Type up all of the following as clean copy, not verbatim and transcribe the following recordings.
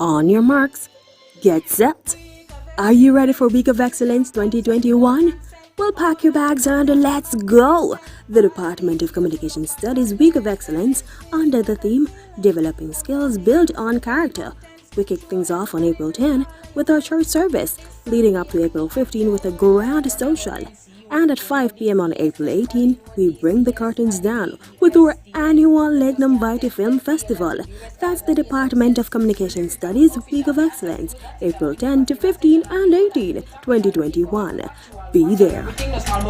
On your marks, get set. Are you ready for Week of Excellence 2021? Well, pack your bags and let's go! The Department of Communication Studies Week of Excellence under the theme Developing Skills Built on Character. We kick things off on April 10 with our church service, leading up to April 15 with a grand social. And at 5 p.m. on April 18, we bring the curtains down with our annual Legnum Vitae Film Festival. That's the Department of Communication Studies Week of Excellence, April 10 to 15 and 18, 2021. Be there. Week of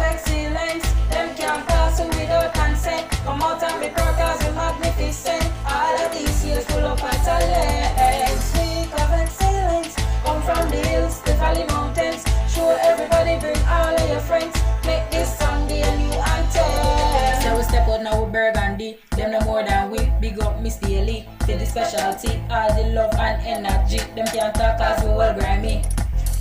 Excellence, them can't pass without consent. Come out and be proud cause you're magnificent. All of DCS full of talents. Week of Excellence, come from the hills, the valley mountains. Show everybody, bring all of your friends. Make this song be a new anthem. So we step out now with Burgundy. Them no more than we. Big up Miss Daily. Feel the specialty, all the love and energy. Them can't talk cause we well grimy.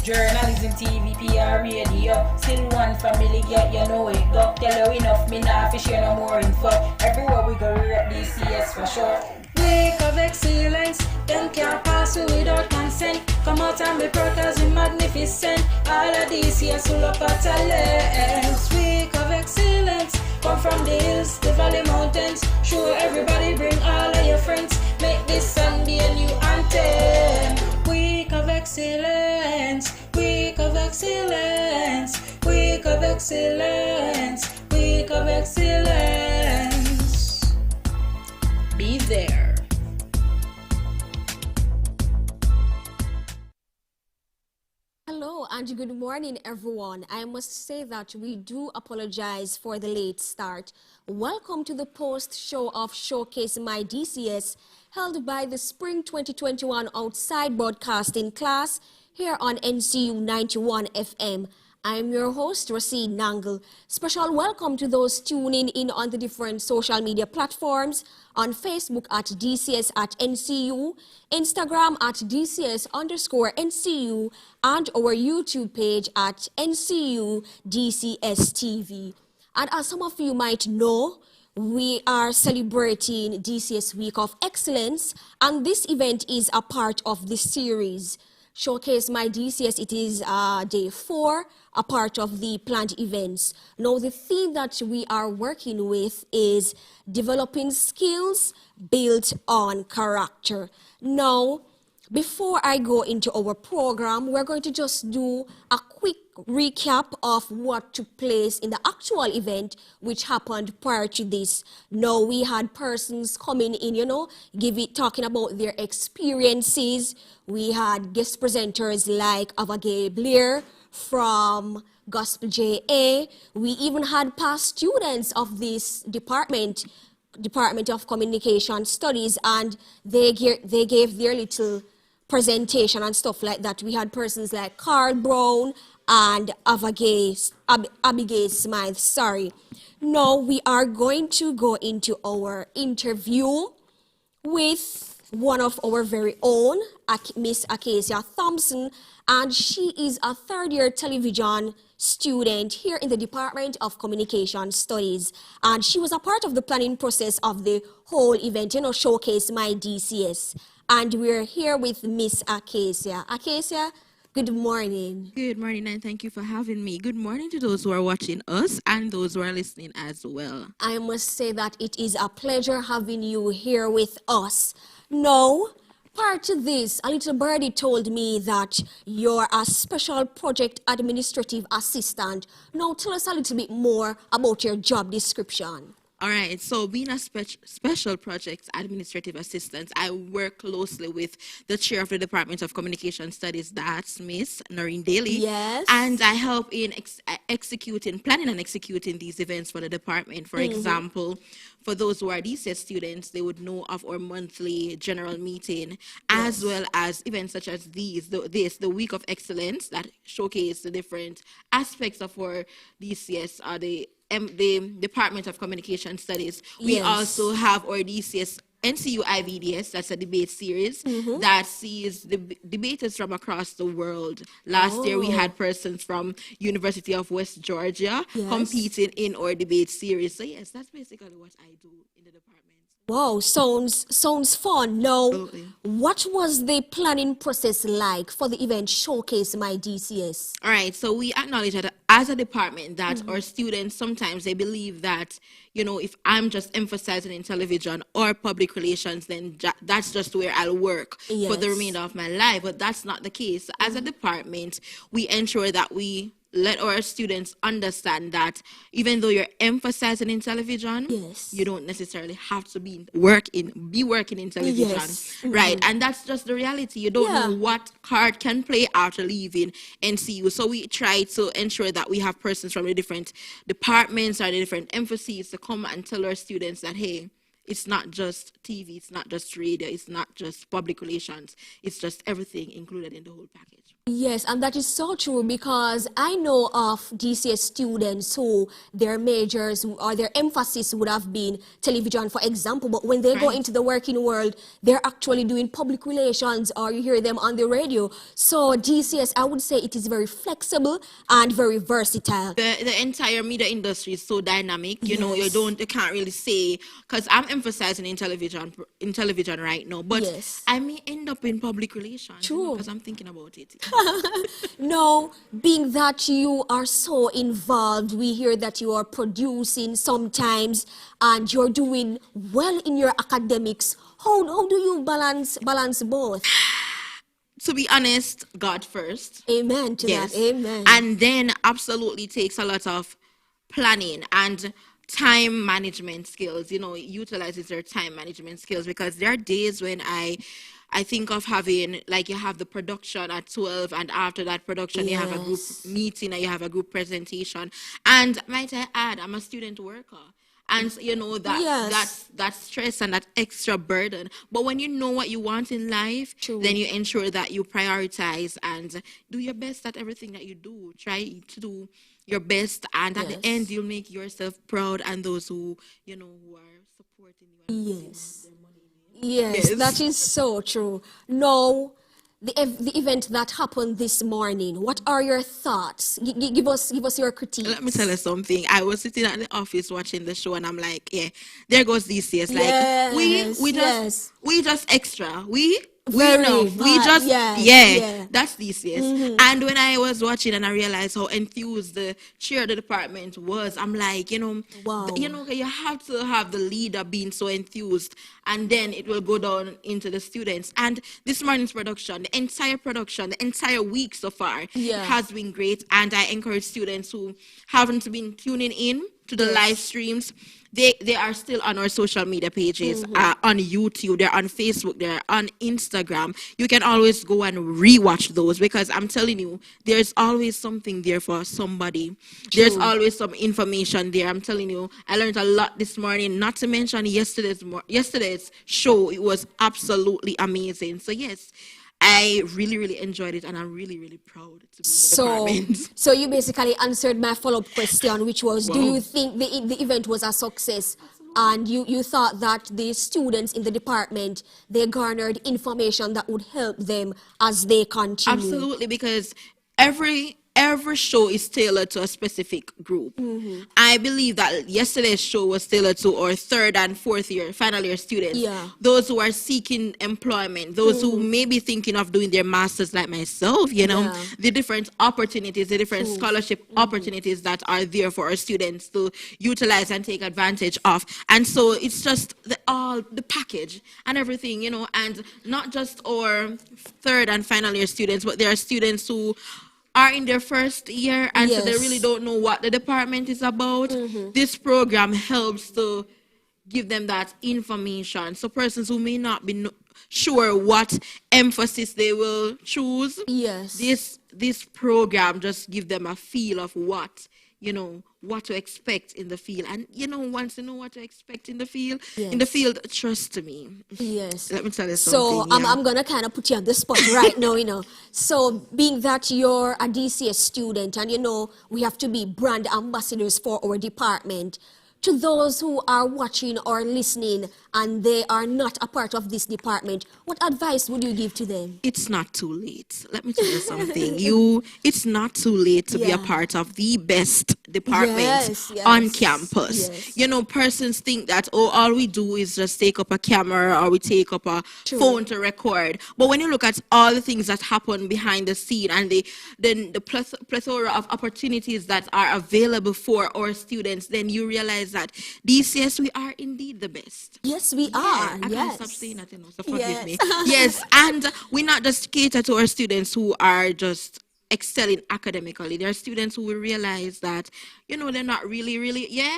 Journalism, TV, PR, radio. Still one family, yeah, you know it. Go tell you enough, me nah fi share no more info. Everywhere we go, we rep DCS for sure. Week of Excellence, them can't pass without consent. Come out and be proud cause we magnificent. All of DCS full of talents. Week of Excellence, come from the hills, the valley mountains. Show everybody, bring all of your friends. Make this song be a new anthem. Week of Excellence, Week of Excellence, Week of Excellence, Week of Excellence. Be there. Hello and good morning, everyone. I must say that we do apologize for the late start. Welcome to the post-show of Showcase My DCS, held by the Spring 2021 Outside Broadcasting class here on NCU 91 FM. I'm your host, Racine Nangle. Special welcome to those tuning in on the different social media platforms, on Facebook at DCS at NCU, Instagram at DCS_NCU, and our YouTube page at NCU DCS TV. And as some of you might know, we are celebrating DCS Week of Excellence, and this event is a part of this series. Showcase My DCS, it is day 4, a part of the planned events. Now, the theme that we are working with is developing skills built on character. Now, before I go into our program, we're going to just do a quick recap of what took place in the actual event which happened prior to this. Now, we had persons coming in, talking about their experiences. We had guest presenters like Avagay Blair from Gospel JA. We even had past students of this Department of Communication Studies, and they gave their little presentation and stuff like that. We had persons like Carl Brown and Abigail Smythe. Now we are going to go into our interview with one of our very own, Miss Acacia Thompson, and she is a third-year television student here in the Department of Communication Studies, and she was a part of the planning process of the whole event, Showcase My DCS. And we're here with Miss Acacia. Acacia, good morning. Good morning, and thank you for having me. Good morning to those who are watching us and those who are listening as well. I must say that it is a pleasure having you here with us. Now, prior to this, a little birdie told me that you're a special project administrative assistant. Now, tell us a little bit more about your job description. All right, so being a special projects administrative assistant, I work closely with the chair of the Department of Communication Studies, that's Miss Noreen Daly. Yes. And I help in planning and executing these events for the department. For example, for those who are DCS students, they would know of our monthly general meeting, as well as events such as the Week of Excellence that showcase the different aspects of our DCS, the Department of Communication Studies. We also have our DCS NCU IVDS, that's a debate series that sees the debaters from across the world. Last year we had persons from University of West Georgia competing in our debate series. So yes, that's basically what I do in the department. Wow, sounds fun. Now, Absolutely. what was the planning process like for the event Showcase My DCS? All right, so we acknowledge that as a department that Mm-hmm. our students sometimes they believe that, if I'm just emphasizing in television or public relations, then that's just where I'll work for the Yes. remainder of my life. But that's not the case. As a department, we ensure that we let our students understand that even though you're emphasizing in television, Yes. you don't necessarily have to be working in television, Yes. right? And that's just the reality. You don't know Yeah. what card can play after leaving NCU. So we try to ensure that we have persons from the different departments or the different emphases to come and tell our students that, hey, it's not just TV, it's not just radio, it's not just public relations, it's just everything included in the whole package. Yes, and that is so true because I know of DCS students who their majors or their emphasis would have been television, for example, but when they go Right. into the working world, they're actually doing public relations or you hear them on the radio. So DCS, I would say it is very flexible and very versatile. The entire media industry is so dynamic. Yes. You can't really say, because I'm emphasizing in television right now, but Yes. I may end up in public relations. True. Because I'm thinking about it. No, being that you are so involved, we hear that you are producing sometimes and you're doing well in your academics. How do you balance both? To be honest, God first. Amen to Yes. that. Amen. And then absolutely takes a lot of planning and time management skills. It utilizes their time management skills because there are days when I think of having, like, you have the production at 12, and after that production you have a group Yes. meeting and you have a group presentation. And might I add, I'm a student worker. And that Yes. that stress and that extra burden. But when you know what you want in life, True. then you ensure that you prioritize and do your best at everything that you do. Try to do your best, and at the Yes. end, you'll make yourself proud, and those who are supporting you. And Yes. Yes, Yes. that is so true. No, the event that happened this morning, what are your thoughts? Give us your critique. Let me tell you something. I was sitting at the office watching the show, and I'm like, yeah, there goes DCS. Like, Yes, we yes. just extra. We Very enough. We bad, just yes, yeah, yeah. that's DCS. And when I was watching and I realized how enthused the chair of the department was, I'm like, Wow. you have to have the leader being so enthused, and then it will go down into the students. And this morning's production, the entire week so far, Yeah. has been great. And I encourage students who haven't been tuning in to the live streams. They are still on our social media pages, on YouTube, they're on Facebook, they're on Instagram. You can always go and rewatch those, because I'm telling you, there's always something there for somebody. There's True. always some information there. I'm telling you, I learned a lot this morning, not to mention yesterday's show. It was absolutely amazing. So yes, I really, really enjoyed it, and I'm really, really proud to be in the So, department. so you basically answered my follow-up question, which was, do Wow. you think the event was a success? And you thought that the students in the department, they garnered information that would help them as they continue. Absolutely, because every show is tailored to a specific group. I believe that yesterday's show was tailored to our third and fourth year, final year students. Yeah. Those who are seeking employment, those who may be thinking of doing their masters like myself, Yeah. the different opportunities, the different scholarship opportunities that are there for our students to utilize and take advantage of. And so it's just the package and everything, and not just our third and final year students, but there are students who are in their first year, and so they Yes. really don't know what the department is about. This program helps to give them that information. So persons who may not be sure what emphasis they will choose, Yes. this program just give them a feel of what to expect in the field. And once you know what to expect in the field, trust me. Yes. Let me tell you So something. I'm gonna kind of put you on the spot right now. So being that you're a DCS student and we have to be brand ambassadors for our department, to those who are watching or listening and they are not a part of this department, what advice would you give to them? It's not too late. Let me tell you something. It's not too late to be a Yeah. part of the best department Yes, on yes, campus. yes. You know, persons think that, oh, all we do is just take up a camera or we take up a True. phone to record. But when you look at all the things that happen behind the scene and the plethora of opportunities that are available for our students, then you realize that DCS, we are indeed the best. Yes, we Yeah, are. I Yes. can't stop saying that, so forgive Yes. me. Yes, and we not just cater to our students who are just excelling academically. There are students who will realize that, they're not really,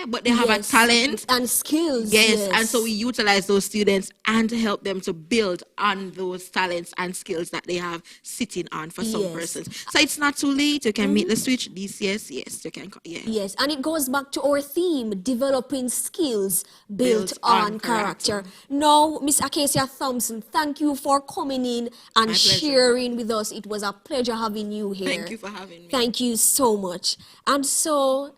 but they have a Yes. talent. And skills. Yes, and so we utilize those students and help them to build on those talents and skills that they have sitting on for some Yes. persons. So it's not too late. You can make the switch. DCS, yes, you can. Yeah. Yes, and it goes back to our theme, developing skills built on character. Now, Miss Acacia Thompson, thank you for coming in and pleasure. sharing with us. It was a pleasure having you here. Thank you for having me. Thank you so much. And so,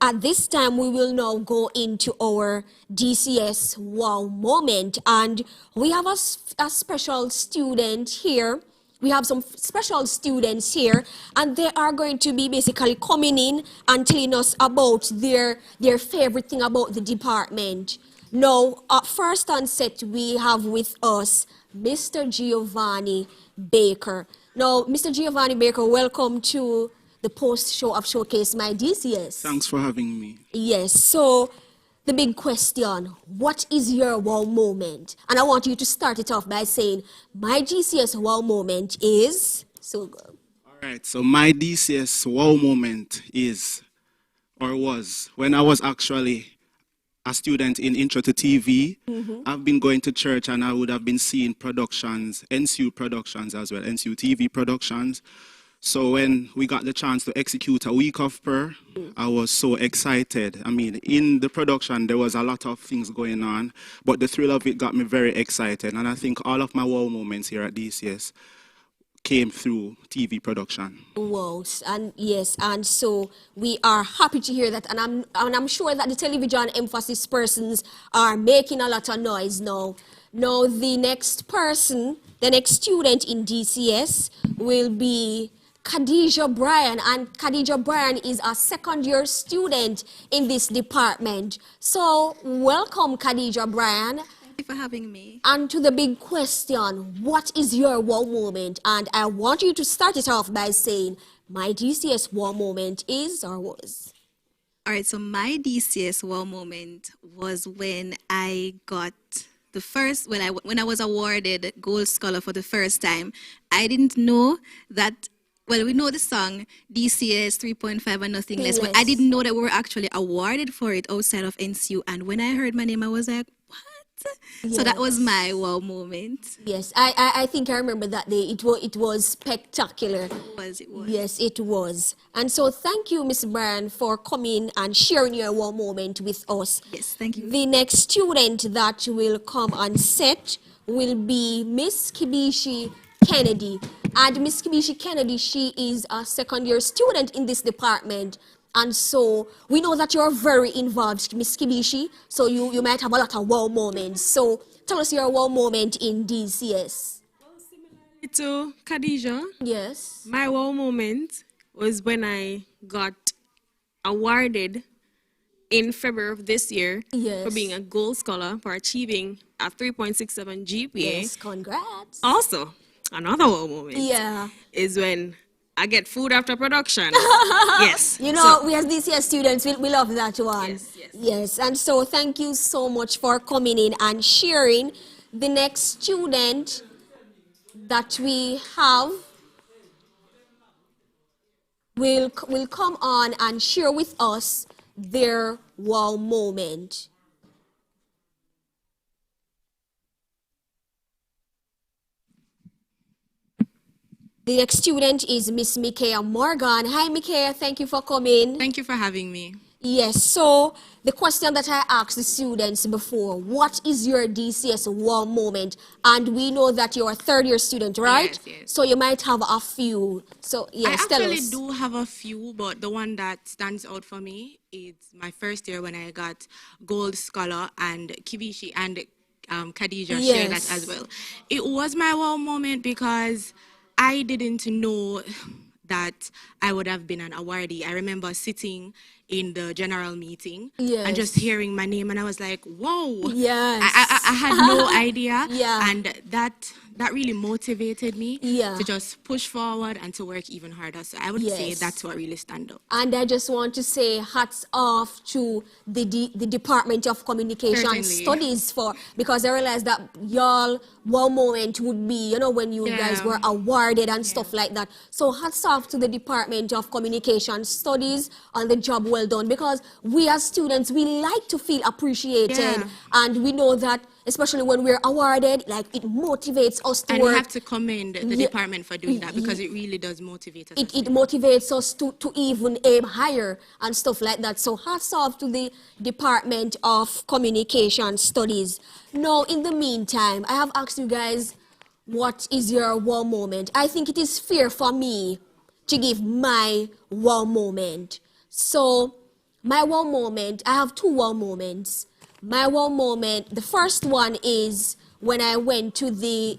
at this time, we will now go into our DCS wow moment. And we have a special student here. We have some special students here, and they are going to be basically coming in and telling us about their favorite thing about the department. Now, first on set, we have with us Mr. Giovanni Baker. Now, Mr. Giovanni Baker, welcome to the post show of Showcase My DCS. Thanks for having me. Yes, so the big question, what is your wow moment? And I want you to start it off by saying, my DCS wow moment is, so good. All right, so my DCS wow moment is, or was, when I was actually a student in Intro to TV. I've been going to church and I would have been seeing productions, NCU productions as well, NCU TV productions. So when we got the chance to execute a week of prayer, I was so excited. I mean, in the production, there was a lot of things going on, but the thrill of it got me very excited. And I think all of my wow moments here at DCS came through TV production. Wow, and yes, and so we are happy to hear that, and I'm sure that the television emphasis persons are making a lot of noise now. Now, the next person, the next student in DCS will be Khadija Bryan, and Khadija Bryan is a second-year student in this department. So, welcome, Khadija Bryan. Thank you for having me. And to the big question, what is your wow moment? And I want you to start it off by saying, my DCS wow moment is or was. All right, so my DCS wow moment was when I got the first, when I was awarded Gold Scholar for the first time. I didn't know that, well, we know the song DCS 3.5 and nothing less, but I didn't know that we were actually awarded for it outside of NCU. And when I heard my name, I was like, what? So that was my wow moment. Yes, I think I remember that day. It was spectacular. It was. Yes, it was. And so thank you, Miss Bryan, for coming and sharing your wow moment with us. Yes, thank you. The next student that will come on set will be Miss Kibishi Kennedy. And Miss Kibishi Kennedy, she is a second-year student in this department. And so we know that you're very involved, Miss Kibishi, so you might have a lot of wow moments. So tell us your wow moment in DCS. To Khadija, Yes. my wow moment was when I got awarded in February of this year Yes. for being a gold scholar for achieving a 3.67 GPA. Yes, congrats. Also, another wow moment Yeah. is when I get food after production. Yes. You know, we as DCS students, we love that one. Yes, yes. Yes, and so thank you so much for coming in and sharing. The next student that we have will come on and share with us their wow moment. The next student is Miss Micaiah Morgan. Hi, Micaiah. Thank you for coming. Thank you for having me. Yes, so the question that I asked the students before, what is your DCS wow moment? And we know that you're a third year student, right? Yes, yes. So you might have a few. So I yes, tell actually us. do have a few, but the one that stands out for me is my first year when I got Gold Scholar, and Kibishi and Khadija shared that as Yes. well. It was my wow moment because I didn't know that I would have been an awardee. I remember sitting in the general meeting and just Yes. hearing my name, and I was like, "Whoa!" I Yes. had no idea, Yeah. and that really motivated me Yeah. to just push forward and to work even harder. So I would say Yes. that's what really stand out. And I just want to say hats off to the Department of Communication Certainly. Studies because I realized that y'all one moment would be, when you guys Yeah. were awarded and stuff like that. So hats off to the Department of Communication Studies on the job well done, because we as students, we like to feel appreciated, Yeah. and we know that especially when we're awarded, like it motivates us to And work. we have to commend the Yeah. department for doing that because it really does motivate us. It motivates us to even aim higher and stuff like that. So hats off to the Department of Communication Studies. Now, in the meantime, I have asked you guys, what is your wow moment? I think it is fair for me to give my wow moment. So, my wow moment, I have two wow moments. My wow moment, the first one is when I went to the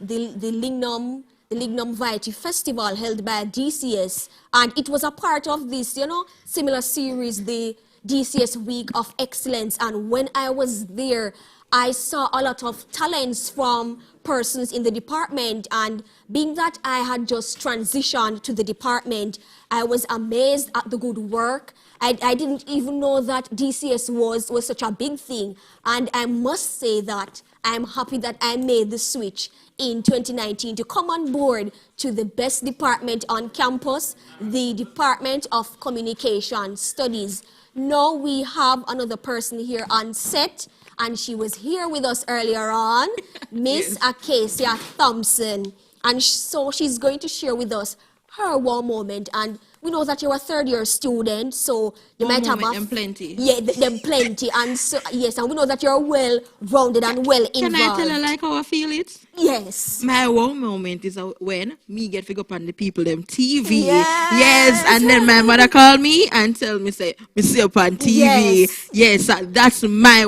Lignum Variety Festival held by DCS, and it was a part of this, similar series, the DCS Week of Excellence. And when I was there, I saw a lot of talents from persons in the department, and being that I had just transitioned to the department, I was amazed at the good work. I didn't even know that DCS was such a big thing, and I must say that I'm happy that I made the switch in 2019 to come on board to the best department on campus, the Department of Communication Studies. Now we have another person here on set, and she was here with us earlier on, Miss Acacia Thompson. And so she's going to share with us her wow moment. And we know that you're a third year student, so you Wow might have moment, them plenty. Yeah, them plenty. And so, yes, and we know that you're well rounded and well involved. Can I tell her like how I feel it? Yes. My wow moment is when me get figure up on the people them TV. Yes. Yes, and then my mother call me and tell me say see up on TV. Yes, that's my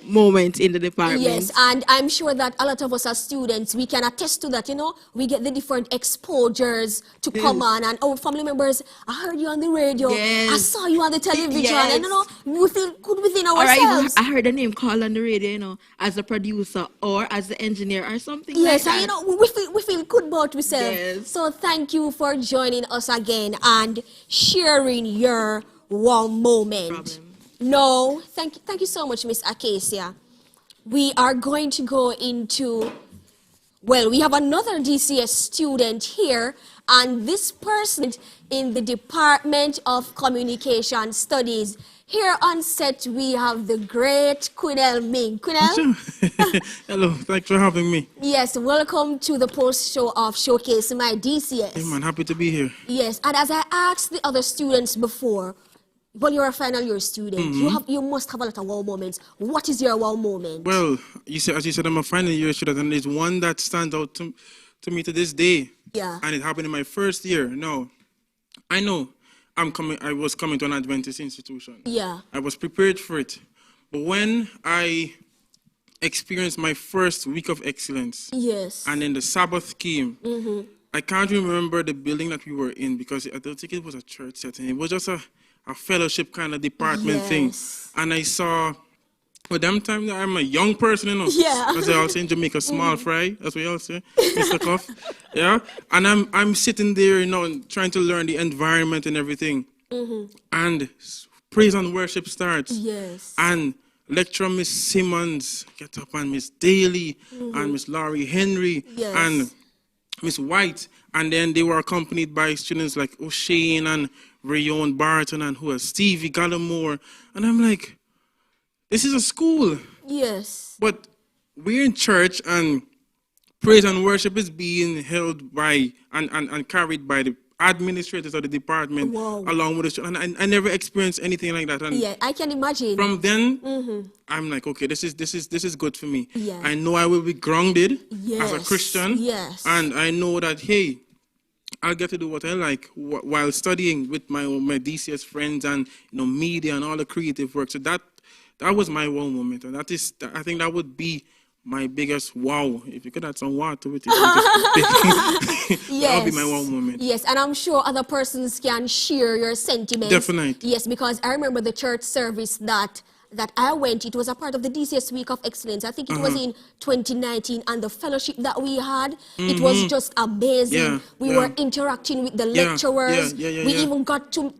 moment in the department. Yes, and I'm sure that a lot of us as students, we can attest to that, we get the different exposures to come on, and our family members, I heard you on the radio, I Yes. saw you on the television, Yes. and we feel good within Or I, even, ourselves. I heard the name called on the radio, as a producer or as the engineer or something Yes, like and that. we feel good about ourselves. Yes. So thank you for joining us again and sharing your wow moment. Problem. No, thank you so much, Miss Acacia. We are going to go into, well, we have another DCS student here, and this person in the Department of Communication Studies. Here on set, we have the great Quinel Ming. Quinel? Hello, thanks for having me. Yes, welcome to the post-show of Showcase My DCS. Hey man, happy to be here. Yes, and as I asked the other students before, well, you're a final year student. You must have a lot of wow moments. What is your wow moment? Well, as you said, I'm a final year student, and there's one that stands out to me to this day. Yeah. And it happened in my first year. Now, I know I was coming to an Adventist institution. Yeah. I was prepared for it. But when I experienced my first week of excellence, Yes. and then the Sabbath came, I can't remember the building that we were in because I don't think it was a church setting. It was just a fellowship kind of department thing. Yes. And I saw, well, them time I'm a young person, Yeah. As they all say in Jamaica, small fry, that's what y'all say, Mr. Cuff. Yeah. And I'm sitting there, trying to learn the environment and everything. And praise and worship starts. Yes. And lecturer Miss Simmons get up, and Miss Daly and Miss Laurie Henry Yes. and Miss White, and then they were accompanied by students like O'Shane and Rayon Barton and Stevie Gallimore, and I'm like, this is a school, Yes. but we're in church and praise and worship is being held by and carried by the administrators of the department along with the students. And I never experienced anything like that. And Yeah, I can imagine. from then, I'm like, okay, this is good for me. Yeah. I know I will be grounded as a Yes, Christian. yes. And I know that, hey, I'll get to do what I like while studying with my DCS friends and media and all the creative work. So that was my wow moment, and I think that would be my biggest wow. If you could add some wow to it, that would be my wow moment. Yes, and I'm sure other persons can share your sentiments. Definitely. Yes, because I remember the church service that I went. It was a part of the DCS Week of Excellence. I think it was in 2019, and the fellowship that we had, it was just amazing. Yeah, We were interacting with the lecturers. We even got to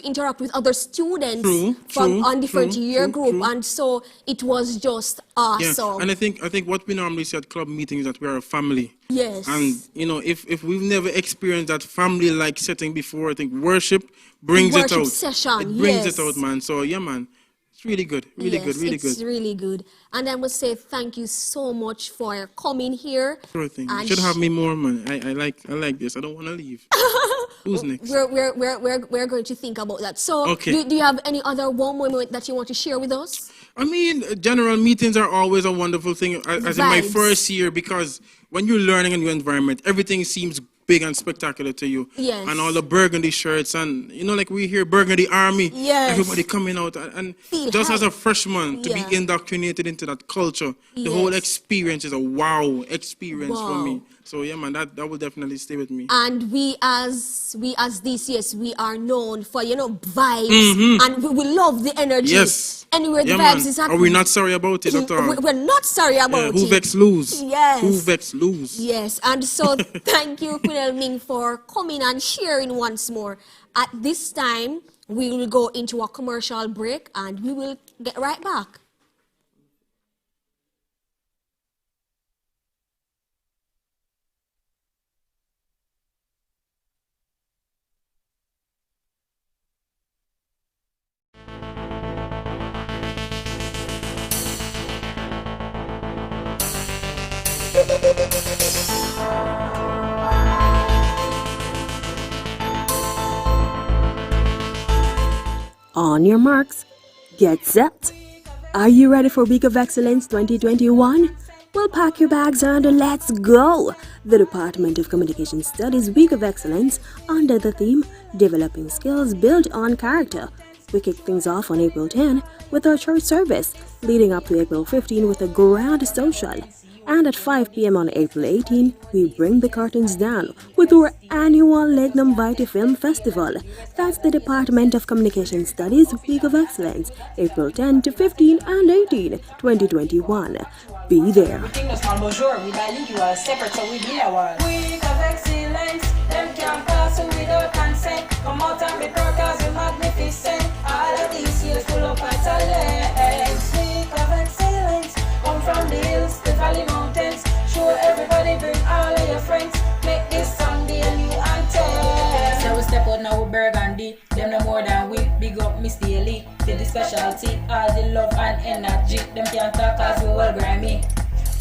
interact with other students on different year group, and so it was just awesome. Yeah, and I think what we normally say at club meetings is that we are a family. Yes. And if we've never experienced that family-like setting before, I think worship brings it out. Session, it brings it out, man. So yeah, man. It's really good, really good. It's really good. And I must say thank you so much for coming here. Sure thing. You should have me more, man. I like this. I don't want to leave. Who's next? We're going to think about that. So, Okay. do you have any other one moment that you want to share with us? I mean, general meetings are always a wonderful thing, as in my Vibes. first year, because when you're learning a new environment, everything seems big and spectacular to you. Yes. And all the burgundy shirts, and like we hear Burgundy Army. Yes. Everybody coming out, and Feel just as hype. a freshman to Yeah. be indoctrinated into that culture, the whole Yes. experience is a wow experience for Wow. me. So yeah, man, that will definitely stay with me. And we as DCS, we are known for vibes, and we love the energy. Yes. Anywhere the Yeah, vibes man. is Are happening. we not sorry about it at all? We're not sorry about Who it. vex lose? Yes. Who vex lose? Yes, and so thank you, Queen Ming, for coming and sharing once more. At this time, we will go into a commercial break, and we will get right back. On your marks, get set. Are you ready for Week of Excellence 2021? Well, pack your bags and let's go! The Department of Communication Studies Week of Excellence under the theme Developing Skills Built on Character. We kick things off on April 10 with our church service, leading up to April 15 with a grand social. And at 5 p.m. on April 18, we bring the curtains down with our annual Legnum Vitae Film Festival. That's the Department of Communication Studies Week of Excellence, April 10 to 15 and 18, 2021. Be there. Everything was small, bonjour. We bilingual, separate, so we be our week of excellence. Them can't pass without consent. Come out and be proud 'cause we're magnificent. All of these years full of talents. Week of excellence. Come from the hills, the valley mountains. Show everybody, bring all of your friends. Make this song be a new anthem. So we step out now with Burgundy. Them no more than we. Big up Miss Daily. To the specialty, all the love and energy. Them can't talk 'cause we well grimy.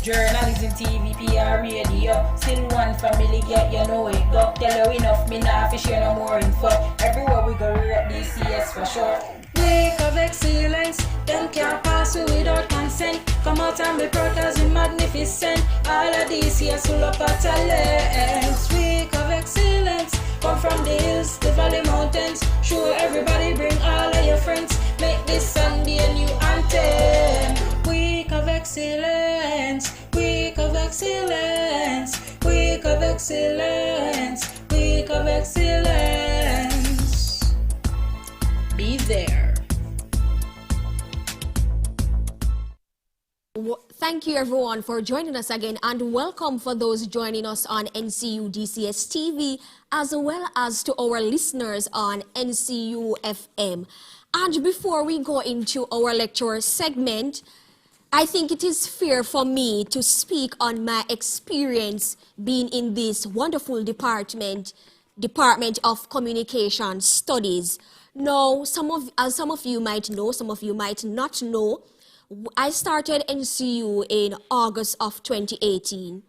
Journalism, TV, PR, radio. Still one family, yeah, you know it. Go tell you enough, me nah fi share no more info. Everywhere we go, we rep DCS for sure. Week of excellence, them can't pass without consent. Come out and be proud 'cause we magnificent. All of DCS full of talents. Week of excellence, come from the hills, the valley mountains. Show everybody, bring all of your friends. Make this song be a new anthem. Week of excellence, week of excellence, week of excellence, week of excellence. Be there. Thank you everyone for joining us again, and welcome for those joining us on NCU DCS TV, as well as to our listeners on NCU FM. And before we go into our lecture segment, I think it is fair for me to speak on my experience being in this wonderful Department of Communication Studies. Now, as some of you might know, some of you might not know, I started NCU in August of 2018.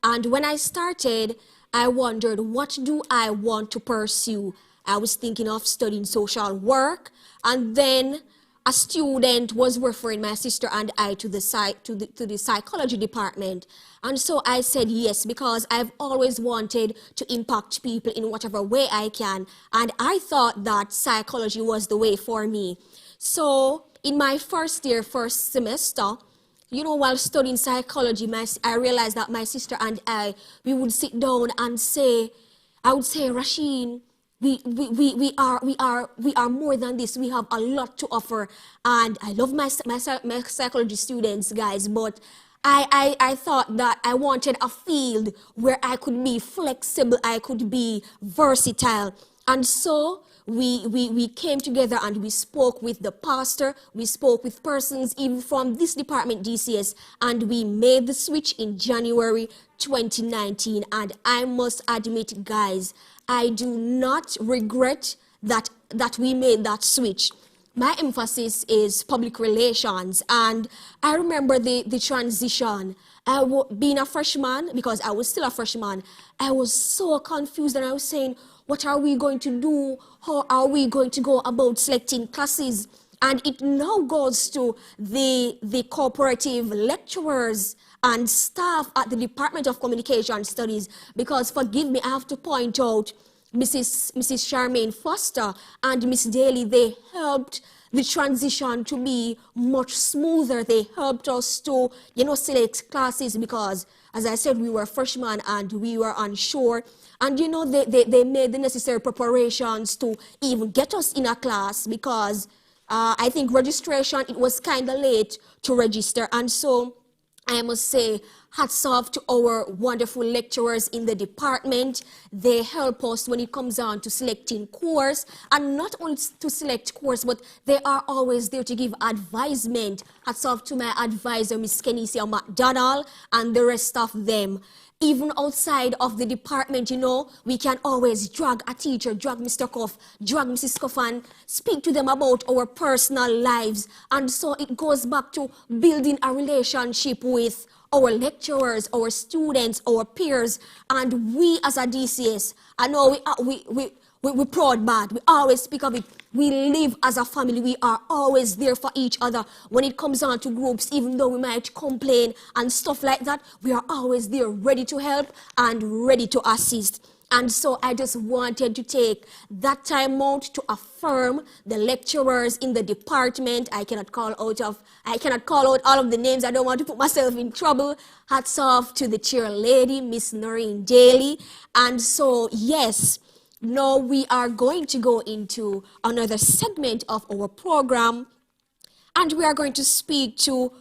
And when I started, I wondered, what do I want to pursue? I was thinking of studying social work, and then a student was referring my sister and I to the psychology department. And so I said yes, because I've always wanted to impact people in whatever way I can. And I thought that psychology was the way for me. So in my first year, first semester, you know, while studying psychology, I realized that my sister and we would sit down and say, I would say, Rasheen, we are more than this. We have a lot to offer. And I love my psychology students, guys, but I thought that I wanted a field where I could be flexible, I could be versatile. And so we came together and we spoke with the pastor, we spoke with persons even from this department, DCS, and we made the switch in January 2019. And I must admit, guys, I do not regret that we made that switch. My emphasis is public relations, and I remember the transition. Being a freshman, because I was still a freshman, I was so confused, and I was saying, what are we going to do? How are we going to go about selecting classes? And it now goes to the cooperative lecturers and staff at the Department of Communication Studies, because, forgive me, I have to point out Mrs. Charmaine Foster and Miss Daly. They helped the transition to be much smoother. They helped us to, select classes, because, as I said, we were freshmen and we were unsure. And, they made the necessary preparations to even get us in a class, because I think registration, it was kind of late to register. And so I must say, hats off to our wonderful lecturers in the department. They help us when it comes on to selecting course, and not only to select course, but they are always there to give advisement. Hats off to my advisor, Miss Kenisia McDonald, and the rest of them. Even outside of the department, we can always drag a teacher, drag Mr. Cuff, drag Mrs. Cuff, and speak to them about our personal lives. And so it goes back to building a relationship with our lecturers, our students, our peers. And we as a DCS, I know we're proud, but we always speak of it. We live as a family. We are always there for each other. When it comes on to groups, even though we might complain and stuff like that, we are always there, ready to help and ready to assist. And so I just wanted to take that time out to affirm the lecturers in the department. I cannot call out all of the names. I don't want to put myself in trouble. Hats off to the chair lady, Miss Noreen Daly. And so, yes, now we are going to go into another segment of our program, and we are going to speak to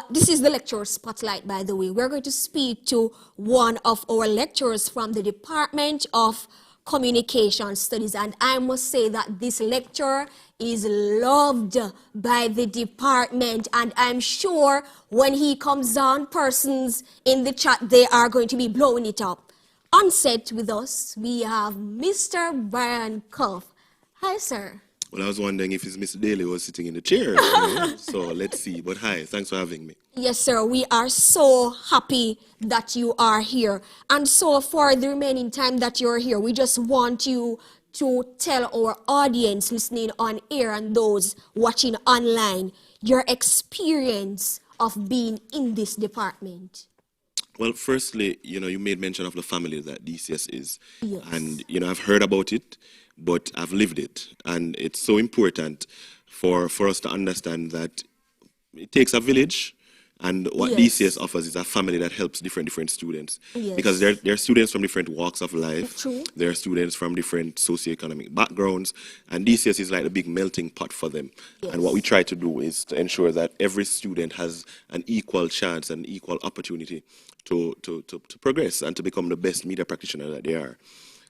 this is the lecturer spotlight, by the way. We're going to speak to one of our lecturers from the Department of Communication Studies, and I must say that this lecturer is loved by the department, and I'm sure when he comes on, persons in the chat, they are going to be blowing it up. On set with us, we have Mr. Brian Cuff. Hi, sir. Well, I was wondering if his Miss Daly was sitting in the chair. So let's see. But hi, thanks for having me. Yes, sir. We are so happy that you are here. And so for the remaining time that you're here, we just want you to tell our audience listening on air and those watching online your experience of being in this department. Well, firstly, you made mention of the family that DCS is. Yes. And, I've heard about it, but I've lived it. And it's so important for us to understand that it takes a village. And what Yes. DCS offers is a family that helps different students. Yes. Because there are students from different walks of life. True. There are students from different socioeconomic backgrounds. And DCS is like a big melting pot for them. Yes. And what we try to do is to ensure that every student has an equal chance and equal opportunity to progress and to become the best media practitioner that they are.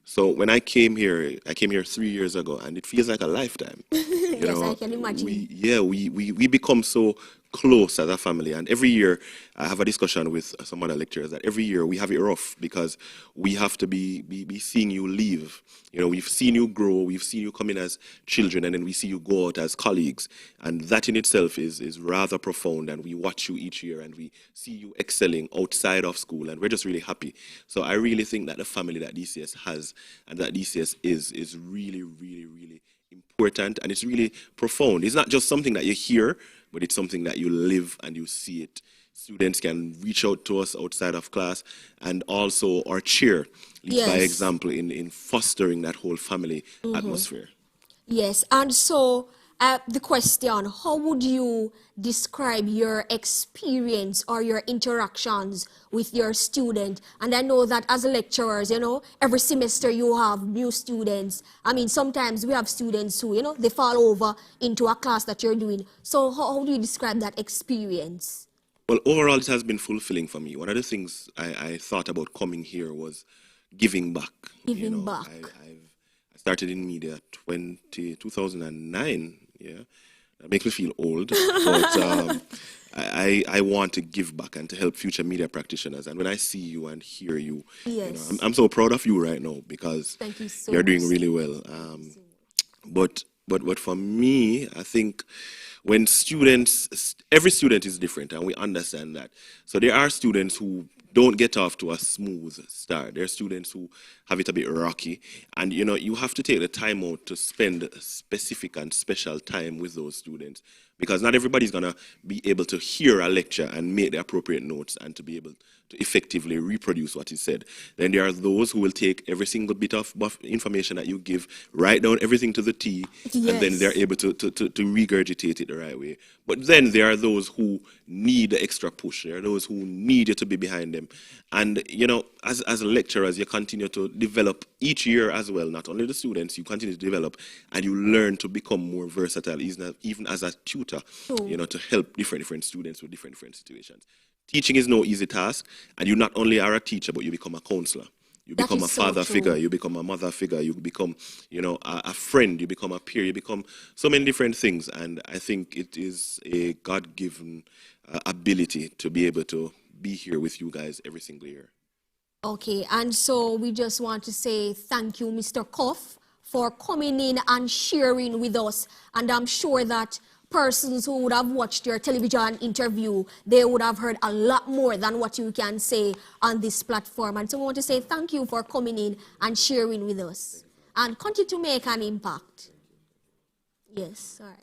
So when I came here 3 years ago, and it feels like a lifetime. Yes, I can imagine. We become so close as a family. And every year, I have a discussion with some other lecturers that every year we have it rough because we have to be seeing you leave. You know, we've seen you grow, we've seen you come in as children, and then we see you go out as colleagues. And that in itself is rather profound. And we watch you each year and we see you excelling outside of school. And we're just really happy. So I really think that the family that DCS has and that DCS is really, really, really important, and it's really profound. It's not just something that you hear, but it's something that you live and you see it. Students can reach out to us outside of class, and also our chair leads by example in fostering that whole family atmosphere. Yes, and so the question, how would you describe your experience or your interactions with your student? And I know that as lecturers, you know, every semester you have new students. I mean, sometimes we have students who, you know, they fall over into a class that you're doing. So how do you describe that experience? Well, overall, it has been fulfilling for me. One of the things I thought about coming here was giving back. Giving back. I started in media 2009. Yeah, that makes me feel old, but I want to give back and to help future media practitioners. And when I see you and hear you, you know, I'm so proud of you right now because Thank you so you're much. doing really well. But for me, I think when students, every student is different, and we understand that. So there are students who don't get off to a smooth start. There are students who have it a bit rocky, and you know, you have to take the time out to spend specific and special time with those students, because not everybody's gonna be able to hear a lecture and make the appropriate notes and to be able to effectively reproduce what is said. Then there are those who will take every single bit of information that you give, write down everything to the T, and then they're able to regurgitate it the right way. But then there are those who need the extra push. There are those who need you to be behind them. And, you know, as lecturers, you continue to develop each year as well, not only the students, you continue to develop and you learn to become more versatile, even as a tutor, you know, to help different students with different situations. Teaching is no easy task, and you not only are a teacher, but you become a counselor. You become a father figure, you become a mother figure, you become, you know, a friend, you become a peer, you become so many different things. And I think it is a God-given ability to be able to be here with you guys every single year. Okay, and so we just want to say thank you, Mr. Cuff, for coming in and sharing with us. And I'm sure that persons who would have watched your television interview, they would have heard a lot more than what you can say on this platform. And so we want to say thank you for coming in and sharing with us. And continue to make an impact. Yes, all right.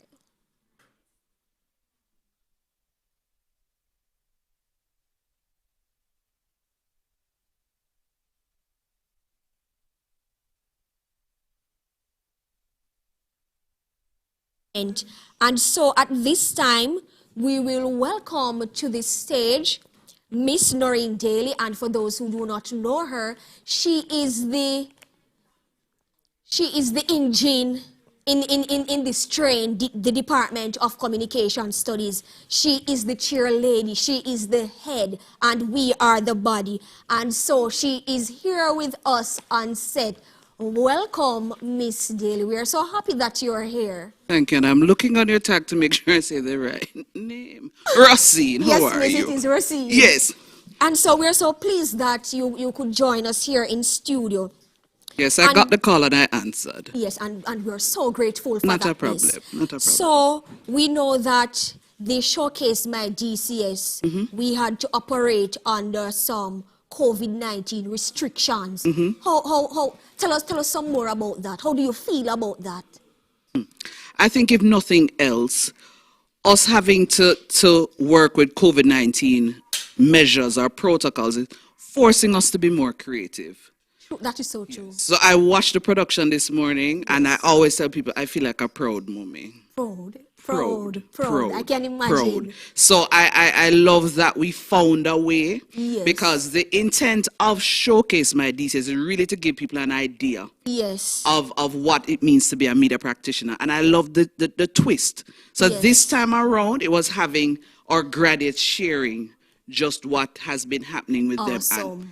And so at this time, we will welcome to the stage Miss Noreen Daly. And for those who do not know her, she is the engine in this train, the Department of Communication Studies. She is the chair lady, she is the head, and we are the body. And so she is here with us on set. Welcome, Miss Daly. We are so happy that you are here. Thank you, and I'm looking on your tag to make sure I say the right name. Rosine, how are you? Yes, it is Rosine. Yes. And so we're so pleased that you could join us here in studio. Yes, I got the call and I answered. Yes, and we're so grateful for Not that. a problem, not a problem. So we know that they showcased my DCS. We had to operate under some COVID-19 restrictions. How tell us some more about that. How do you feel about that? I think if nothing else, us having to work with COVID-19 measures or protocols is forcing us to be more creative. That is so true. So I watched the production this morning, and I always tell people I feel like a proud mommy. Proud. I can imagine. Proud. So I love that we found a way, Yes. because the intent of Showcase My DCS is really to give people an idea Yes. of what it means to be a media practitioner. And I love the twist. So Yes. this time around, it was having our graduates sharing just what has been happening with them. And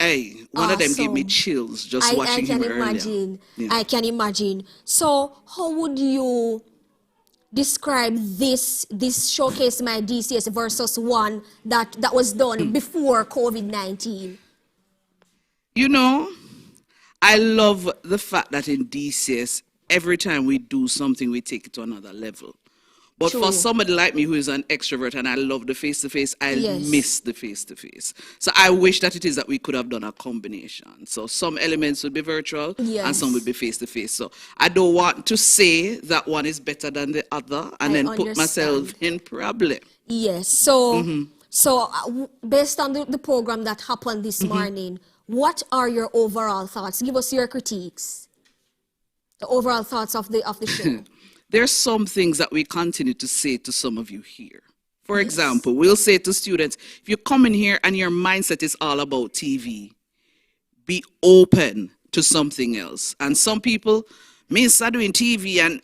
hey, one of them gave me chills just watching him earlier. I can imagine. So how would you describe this showcase my DCS versus one that was done before COVID-19? You know, I love the fact that in DCS, every time we do something, we take it to another level. But True. for somebody like me who is an extrovert and I love the face-to-face, I Yes. miss the face-to-face. So I wish that it is that we could have done a combination. So some elements would be virtual and some Yes. would be face-to-face. So I don't want to say that one is better than the other and I then put myself in problem. Yes. So, based on the program that happened this morning, what are your overall thoughts? Give us your critiques. The overall thoughts of the show. There's some things that we continue to say to some of you here. For example, we'll say to students, if you come in here and your mindset is all about TV, be open to something else. And some people may start doing TV and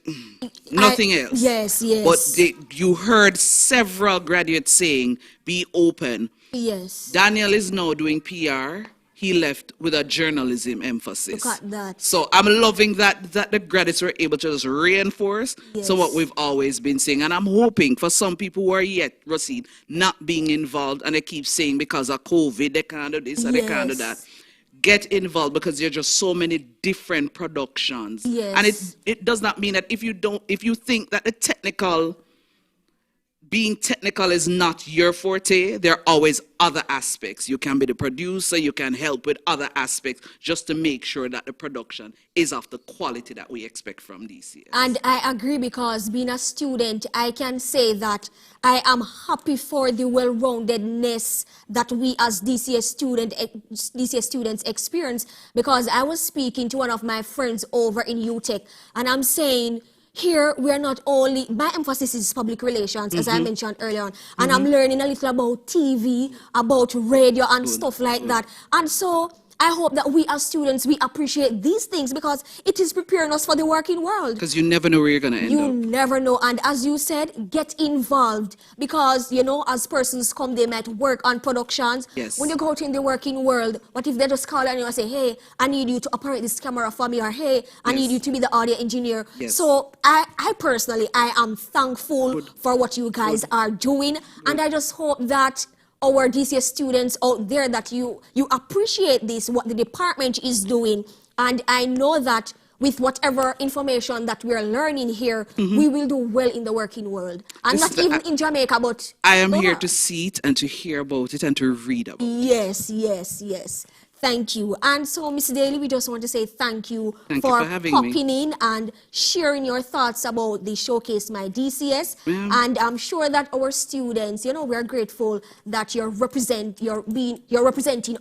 nothing else. Yes, yes. But you heard several graduates saying, be open. Yes. Daniel is now doing PR. He left with a journalism emphasis. Look at that. So I'm loving that the graduates were able to just reinforce Yes. what we've always been saying. And I'm hoping for some people who are yet, Rosine, not being involved, and they keep saying because of COVID, they can't do this and they can't do that. Yes. Get involved because there are just so many different productions. Yes. And it does not mean that if you think that being technical is not your forte, there are always other aspects. You can be the producer, you can help with other aspects just to make sure that the production is of the quality that we expect from DCS. And I agree, because being a student, I can say that I am happy for the well-roundedness that we as DCS students experience, because I was speaking to one of my friends over in UTech and I'm saying, here, we are not only, my emphasis is public relations, as I mentioned earlier on, and I'm learning a little about TV, about radio and stuff like that. And so I hope that we as students, we appreciate these things, because it is preparing us for the working world. Because you never know where you're going to end You up. never know. And as you said, get involved, because, as persons come, they might work on productions. Yes. When you go out in the working world, what if they just call you and say, hey, I need you to operate this camera for me, or hey, I need you to be the audio engineer. Yes. So I personally, I am thankful for what you guys are doing. And I just hope that our DCS students out there, that you appreciate this, what the department is doing. And I know that with whatever information that we're learning here, we will do well in the working world. And not even in Jamaica, but I am here over. to see it and to hear about it and to read about it. Yes, yes, yes. Thank you. And so, Miss Daly, we just want to say thank you for having popping in and sharing your thoughts about the Showcase My DCS. And I'm sure that our students, we're grateful that you're representing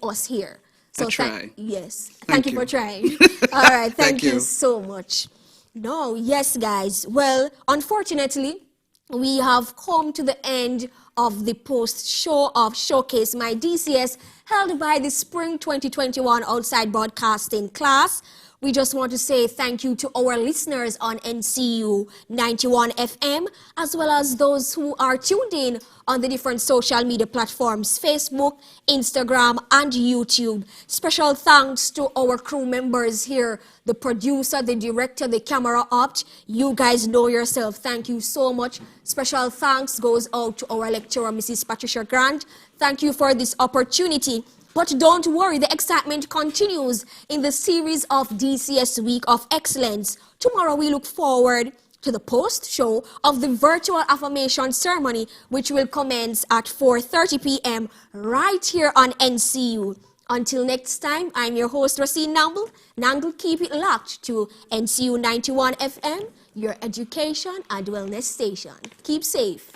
us here. So I try. Yes. Thank Thank you you. for trying. All right. Thank you you. so much. No, yes, guys. Well, unfortunately, we have come to the end of the post-show of Showcase My DCS, held by the Spring 2021 Outside Broadcasting class. We just want to say thank you to our listeners on NCU 91 FM, as well as those who are tuned in on the different social media platforms, Facebook, Instagram, and YouTube. Special thanks to our crew members here, the producer, the director, the camera opt. You guys know yourself. Thank you so much. Special thanks goes out to our lecturer, Mrs. Patricia Grant. Thank you for this opportunity. But don't worry, the excitement continues in the series of DCS Week of Excellence. Tomorrow we look forward to the post-show of the virtual affirmation ceremony, which will commence at 4:30 p.m. right here on NCU. Until next time, I'm your host, Rosine Nangle. Nangle, keep it locked to NCU 91 FM, your education and wellness station. Keep safe.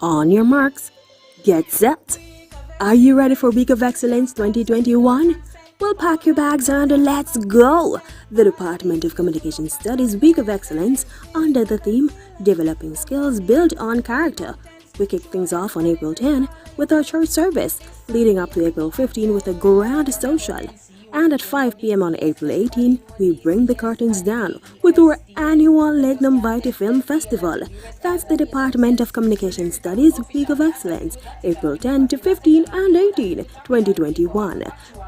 On your marks, get set. Are you ready for Week of Excellence 2021? Well, pack your bags and let's go! The Department of Communication Studies Week of Excellence, under the theme Developing Skills Built on Character. We kick things off on April 10 with our church service, leading up to April 15 with a grand social. And at 5 p.m. on April 18, we bring the curtains down with our annual Legnum Vitae Film Festival. That's the Department of Communication Studies Week of Excellence, April 10 to 15 and 18, 2021.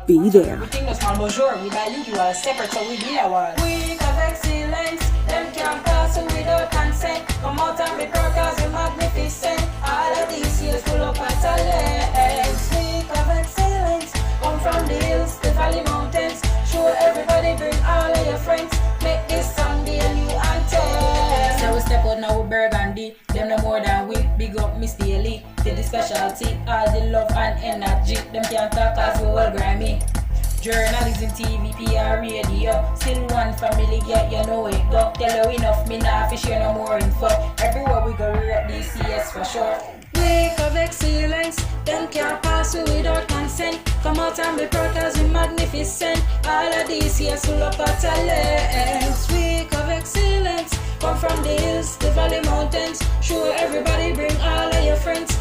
Be there. Everything that's on bonjour, we bilingual, separate, so we be our week of excellence. Them can't pass without consent. Come out and be proud cause we're magnificent. All of these years full of talents. Week of excellence. Come from the hills, the valley mountains. Show everybody, bring all of your friends. Make this song be a new anthem. So we step out now with Burgundy. Them no more than we. Big up Miss Daily. The specialty, all the love and energy. Them can't talk cause we well grimy. Journalism, TV, PR, radio. Still one family, yeah, you know it. Go tell you enough, me nah fish you no more info. Everywhere we go, we rep DCS for sure. Week of excellence, them can't pass without consent. Come out and be proud cause we magnificent. All of DCS full of talents. Week of excellence, come from the hills, the valley mountains. Show everybody, bring all of your friends.